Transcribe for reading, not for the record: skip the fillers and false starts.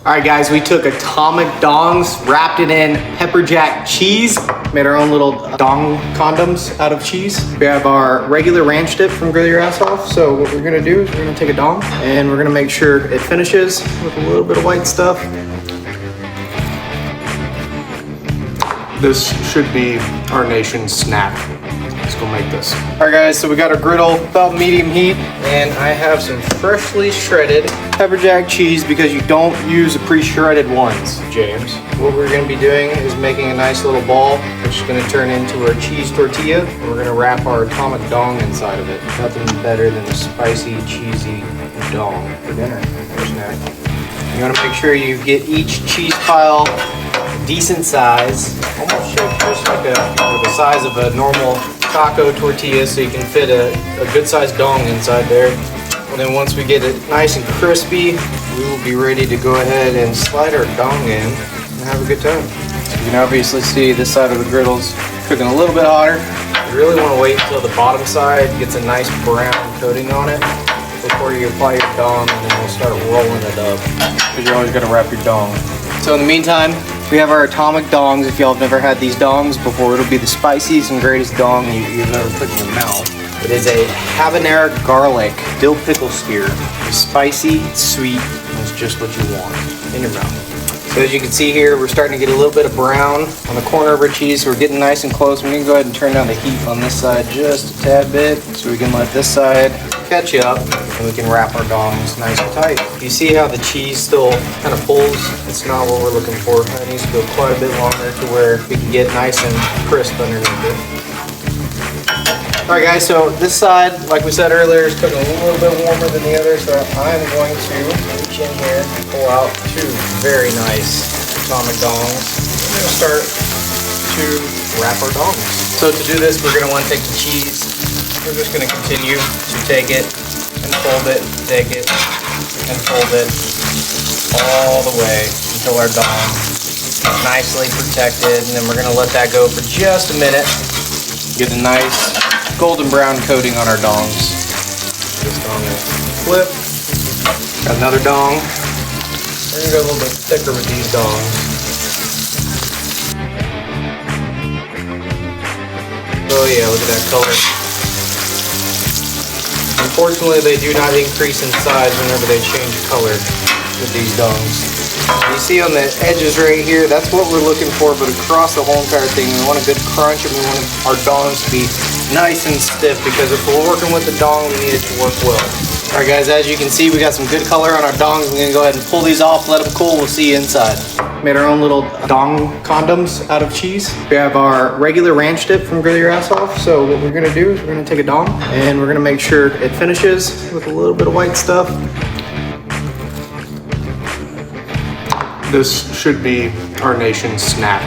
All right, guys, we took atomic dongs, wrapped it in pepper jack cheese, made our own little dong condoms out of cheese. We have our regular ranch dip from Grill Your Ass Off. So what we're gonna do is we're gonna take a dong and we're gonna make sure it finishes with a little bit of white stuff. This should be our nation's snack. Let's go make this. All right, guys, so we got our griddle about medium heat, and I have some freshly shredded pepper jack cheese because you don't use the pre-shredded ones, James. What we're gonna be doing is making a nice little ball, which is gonna turn into our cheese tortilla. And we're gonna wrap our atomic dong inside of it. Nothing better than a spicy, cheesy dong for dinner or snack. You wanna make sure you get each cheese pile decent size, almost shaped just like the size of a normal taco tortilla, so you can fit a good sized dong inside there. And then once we get it nice and crispy, we will be ready to go ahead and slide our dong in and have a good time. So you can obviously see this side of the griddle's cooking a little bit hotter. You really want to wait until the bottom side gets a nice brown coating on it before you apply your dong, and then we'll start rolling it up, because you're always going to wrap your dong. So in the meantime, we have our atomic dongs. If y'all have never had these dongs before, it'll be the spiciest and greatest dong you've ever put in your mouth. It is a habanero garlic dill pickle spear. It's spicy, it's sweet, and it's just what you want in your mouth. So as you can see here, we're starting to get a little bit of brown on the corner of our cheese, so we're getting nice and close. We're gonna go ahead and turn down the heat on this side just a tad bit, so we can let this side catch up, and we can wrap our dongs nice and tight. You see how the cheese still kind of pulls? It's not what we're looking for. It needs to go quite a bit longer to where we can get nice and crisp underneath it. All right, guys, so this side, like we said earlier, is cooking a little bit warmer than the other, so I'm going to reach in here and pull out two very nice atomic dongs. We're gonna start to wrap our dongs. So to do this, we're gonna want to take the cheese. We're just going to continue to take it and fold it, take it and fold it all the way until our dong is nicely protected. And then we're going to let that go for just a minute. Get a nice golden brown coating on our dongs. This dong is flip. Got another dong. We're going to go a little bit thicker with these dongs. Oh yeah, look at that color. Unfortunately, they do not increase in size whenever they change color with these dongs. You see on the edges right here, that's what we're looking for, but across the whole entire thing, we want a good crunch, and we want our dongs to be nice and stiff, because if we're working with the dong, we need it to work well. All right, guys, as you can see, we got some good color on our dongs. We're gonna go ahead and pull these off, let them cool. We'll see you inside. Made our own little dong condoms out of cheese. We have our regular ranch dip from Grill Your Ass Off. So what we're gonna do is we're gonna take a dong and we're gonna make sure it finishes with a little bit of white stuff. This should be our nation's snack.